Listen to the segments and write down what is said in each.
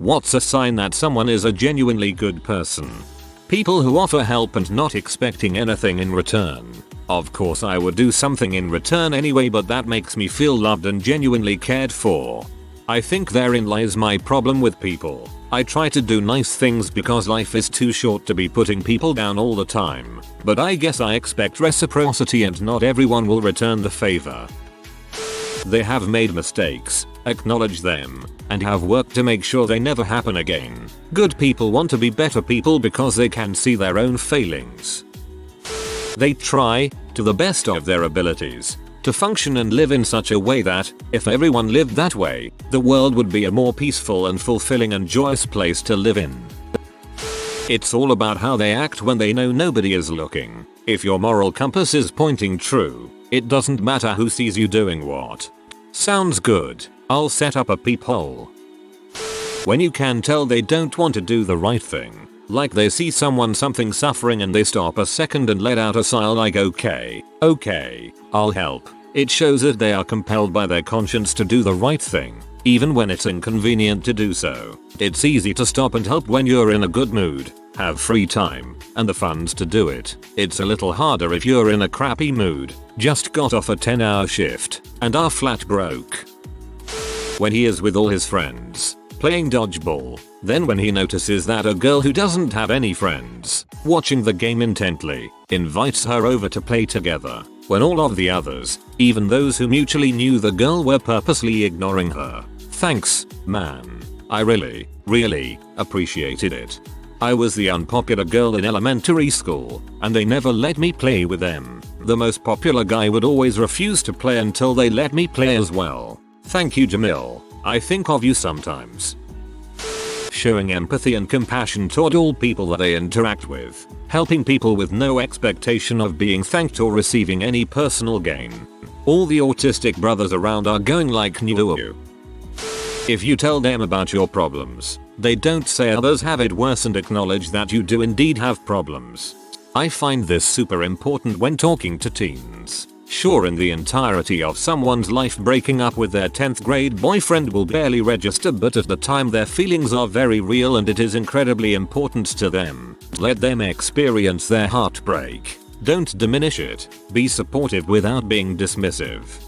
What's a sign that someone is a genuinely good person? People who offer help and not expecting anything in return. Of course I would do something in return anyway, but that makes me feel loved and genuinely cared for. I think therein lies my problem with people. I try to do nice things because life is too short to be putting people down all the time. But I guess I expect reciprocity and not everyone will return the favor. They have made mistakes, acknowledge them, and have worked to make sure they never happen again. Good people want to be better people because they can see their own failings. They try, to the best of their abilities, to function and live in such a way that, if everyone lived that way, the world would be a more peaceful and fulfilling and joyous place to live in. It's all about how they act when they know nobody is looking. If your moral compass is pointing true, it doesn't matter who sees you doing what. Sounds good. I'll set up a peephole. When you can tell they don't want to do the right thing, like they see something suffering and they stop a second and let out a sigh like okay, I'll help. It shows that they are compelled by their conscience to do the right thing, even when it's inconvenient to do so. It's easy to stop and help when you're in a good mood, have free time, and the funds to do it. It's a little harder if you're in a crappy mood, just got off a 10-hour shift, and are flat broke. When he is with all his friends, playing dodgeball, then when he notices that a girl who doesn't have any friends, watching the game intently, invites her over to play together, when all of the others, even those who mutually knew the girl, were purposely ignoring her. Thanks, man. I really appreciated it. I was the unpopular girl in elementary school, and they never let me play with them. The most popular guy would always refuse to play until they let me play as well. Thank you, Jamil. I think of you sometimes. Showing empathy and compassion toward all people that they interact with. Helping people with no expectation of being thanked or receiving any personal gain. All the autistic brothers around are going like new. If you tell them about your problems, they don't say others have it worse and acknowledge that you do indeed have problems. I find this super important when talking to teens. Sure, in the entirety of someone's life, breaking up with their 10th grade boyfriend will barely register, but at the time their feelings are very real and it is incredibly important to them. Let them experience their heartbreak. Don't diminish it. Be supportive without being dismissive.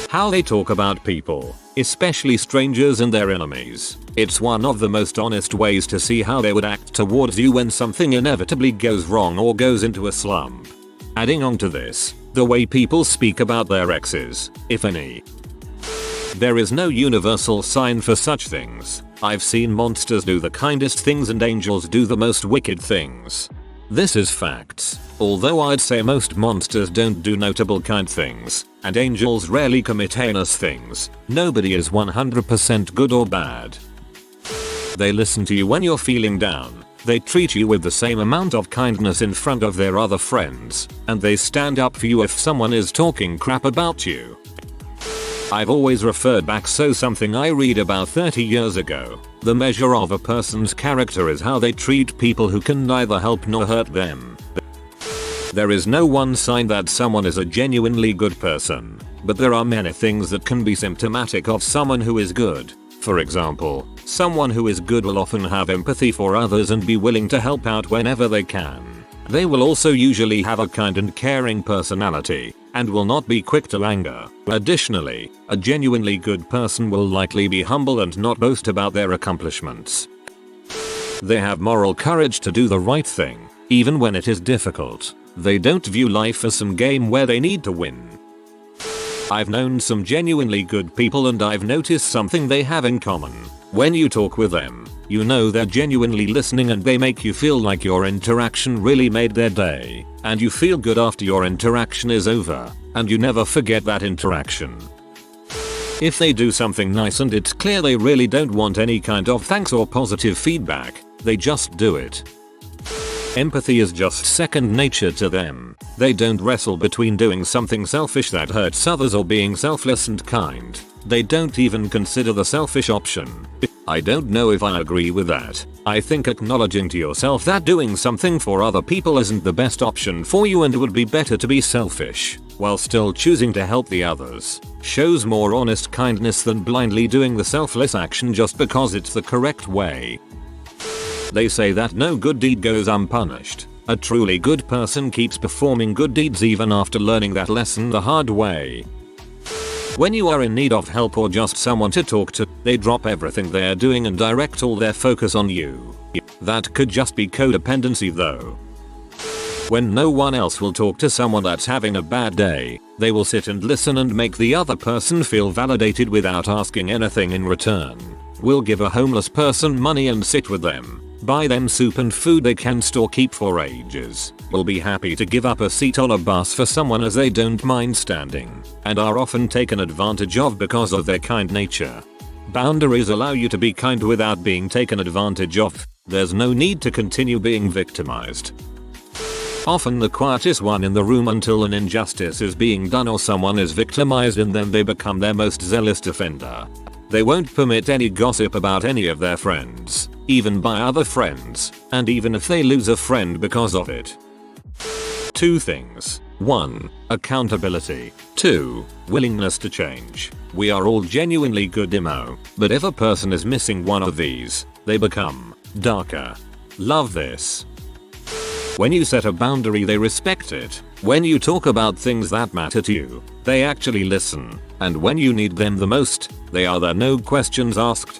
How they talk about people, especially strangers and their enemies. It's one of the most honest ways to see how they would act towards you when something inevitably goes wrong or goes into a slump. Adding on to this, the way people speak about their exes, if any. There is no universal sign for such things. I've seen monsters do the kindest things and angels do the most wicked things. This is facts. Although I'd say most monsters don't do notable kind things, and angels rarely commit heinous things, nobody is 100% good or bad. They listen to you when you're feeling down. They treat you with the same amount of kindness in front of their other friends, and they stand up for you if someone is talking crap about you. I've always referred back to something I read about 30 years ago. The measure of a person's character is how they treat people who can neither help nor hurt them. There is no one sign that someone is a genuinely good person, but there are many things that can be symptomatic of someone who is good. For example, someone who is good will often have empathy for others and be willing to help out whenever they can. They will also usually have a kind and caring personality, and will not be quick to anger. Additionally, a genuinely good person will likely be humble and not boast about their accomplishments. They have moral courage to do the right thing, even when it is difficult. They don't view life as some game where they need to win. I've known some genuinely good people and I've noticed something they have in common. When you talk with them, you know they're genuinely listening and they make you feel like your interaction really made their day. And you feel good after your interaction is over, and you never forget that interaction. If they do something nice and it's clear they really don't want any kind of thanks or positive feedback, they just do it. Empathy is just second nature to them. They don't wrestle between doing something selfish that hurts others or being selfless and kind. They don't even consider the selfish option. I don't know if I agree with that. I think acknowledging to yourself that doing something for other people isn't the best option for you and it would be better to be selfish, while still choosing to help the others. Shows more honest kindness than blindly doing the selfless action just because it's the correct way. They say that no good deed goes unpunished. A truly good person keeps performing good deeds even after learning that lesson the hard way. When you are in need of help or just someone to talk to, they drop everything they are doing and direct all their focus on you. That could just be codependency though. When no one else will talk to someone that's having a bad day, they will sit and listen and make the other person feel validated without asking anything in return. Will give a homeless person money and sit with them. Buy them soup and food they can store keep for ages. Will be happy to give up a seat on a bus for someone as they don't mind standing. And are often taken advantage of because of their kind nature. Boundaries allow you to be kind without being taken advantage of. There's no need to continue being victimized. Often the quietest one in the room until an injustice is being done or someone is victimized, and then they become their most zealous defender. They won't permit any gossip about any of their friends, even by other friends, and even if they lose a friend because of it. 2 things. 1. Accountability. 2. Willingness to change. We are all genuinely good emo, but if a person is missing one of these, they become darker. Love this. When you set a boundary, they respect it. When you talk about things that matter to you, they actually listen. And when you need them the most, they are there, no questions asked.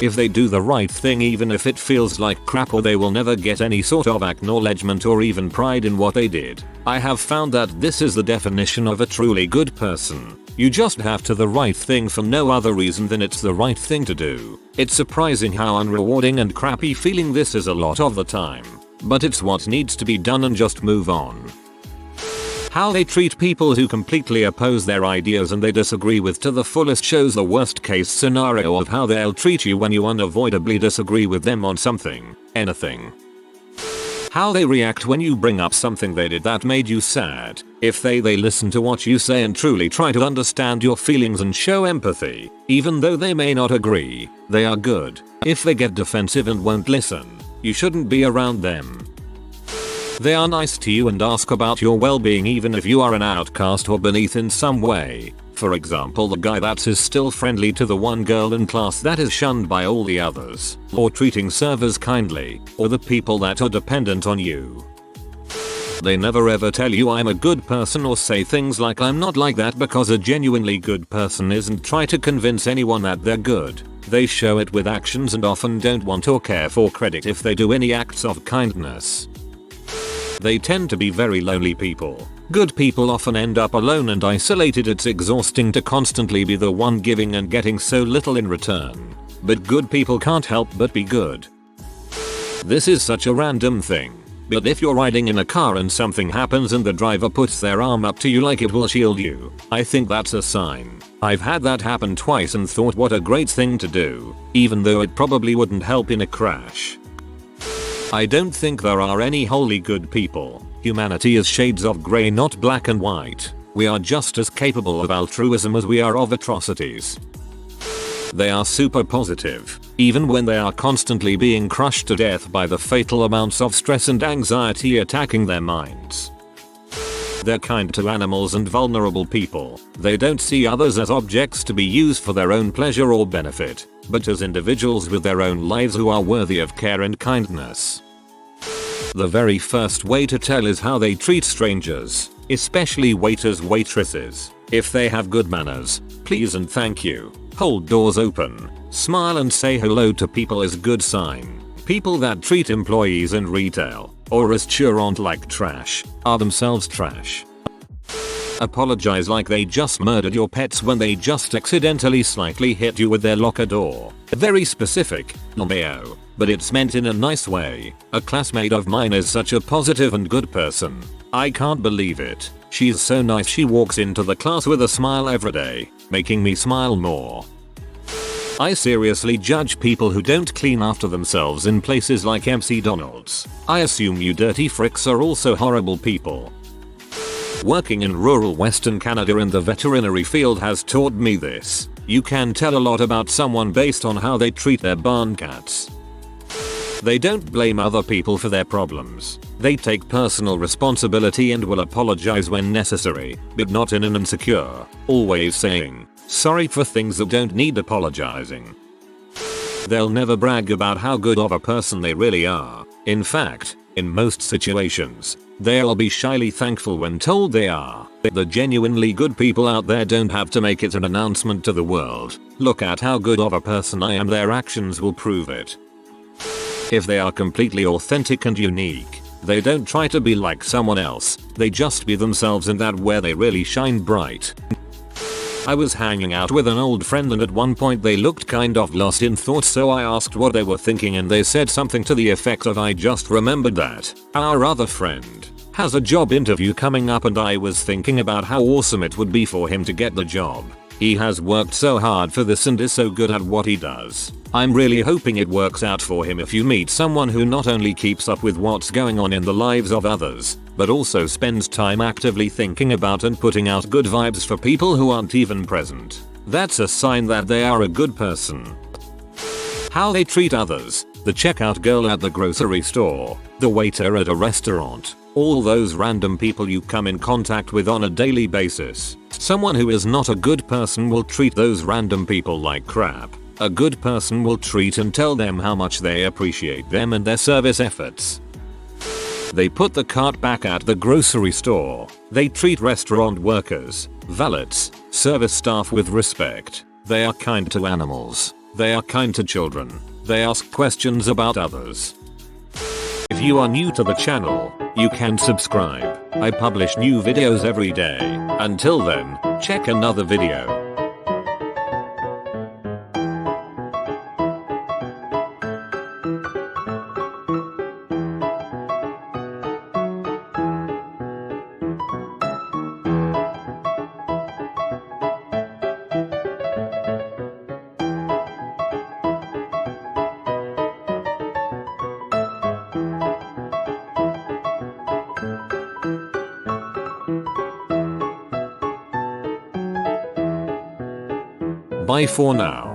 If they do the right thing even if it feels like crap, or they will never get any sort of acknowledgement or even pride in what they did. I have found that this is the definition of a truly good person. You just have to do the right thing for no other reason than it's the right thing to do. It's surprising how unrewarding and crappy feeling this is a lot of the time. But it's what needs to be done, and just move on. How they treat people who completely oppose their ideas and they disagree with to the fullest shows the worst case scenario of how they'll treat you when you unavoidably disagree with them on something, anything. How they react when you bring up something they did that made you sad. If they listen to what you say and truly try to understand your feelings and show empathy, even though they may not agree, they are good. If they get defensive and won't listen, you shouldn't be around them. They are nice to you and ask about your well-being even if you are an outcast or beneath in some way. For example, the guy that is still friendly to the one girl in class that is shunned by all the others, or treating servers kindly, or the people that are dependent on you. They never ever tell you I'm a good person or say things like I'm not like that, because a genuinely good person isn't try to convince anyone that they're good. They show it with actions and often don't want or care for credit if they do any acts of kindness. They tend to be very lonely people. Good people often end up alone and isolated. It's exhausting to constantly be the one giving and getting so little in return. But good people can't help but be good. This is such a random thing. But if you're riding in a car and something happens and the driver puts their arm up to you like it will shield you, I think that's a sign. I've had that happen twice and thought what a great thing to do, even though it probably wouldn't help in a crash. I don't think there are any wholly good people. Humanity is shades of grey, not black and white. We are just as capable of altruism as we are of atrocities. They are super positive, even when they are constantly being crushed to death by the fatal amounts of stress and anxiety attacking their minds. They're kind to animals and vulnerable people. They don't see others as objects to be used for their own pleasure or benefit, but as individuals with their own lives who are worthy of care and kindness. The very first way to tell is how they treat strangers, especially waiters, waitresses. If they have good manners, please and thank you, hold doors open, smile and say hello to people is good sign. People that treat employees in retail or restaurant like trash are themselves trash. Apologize like they just murdered your pets when they just accidentally slightly hit you with their locker door. Very specific, no, but it's meant in a nice way. A classmate of mine is such a positive and good person. I can't believe it. She's so nice, she walks into the class with a smile every day, making me smile more. I seriously judge people who don't clean after themselves in places like MC Donald's. I assume you dirty fricks are also horrible people. Working in rural Western Canada in the veterinary field has taught me this. You can tell a lot about someone based on how they treat their barn cats. They don't blame other people for their problems. They take personal responsibility and will apologize when necessary, but not in an insecure, always saying sorry for things that don't need apologizing. They'll never brag about how good of a person they really are. In fact, in most situations, they'll be shyly thankful when told they are. The genuinely good people out there don't have to make it an announcement to the world. Look at how good of a person I am, their actions will prove it. If they are completely authentic and unique, they don't try to be like someone else, they just be themselves, and that's where they really shine bright. I was hanging out with an old friend and at one point they looked kind of lost in thought, so I asked what they were thinking and they said something to the effect of, "I just remembered that our other friend has a job interview coming up and I was thinking about how awesome it would be for him to get the job. He has worked so hard for this and is so good at what he does. I'm really hoping it works out for him." If you meet someone who not only keeps up with what's going on in the lives of others, but also spends time actively thinking about and putting out good vibes for people who aren't even present, that's a sign that they are a good person. How they treat others: the checkout girl at the grocery store, the waiter at a restaurant, all those random people you come in contact with on a daily basis. Someone who is not a good person will treat those random people like crap. A good person will treat and tell them how much they appreciate them and their service efforts. They put the cart back at the grocery store. They treat restaurant workers, valets, service staff with respect. They are kind to animals. They are kind to children. They ask questions about others. If you are new to the channel, you can subscribe. I publish new videos every day. Until then, check another video. Bye for now.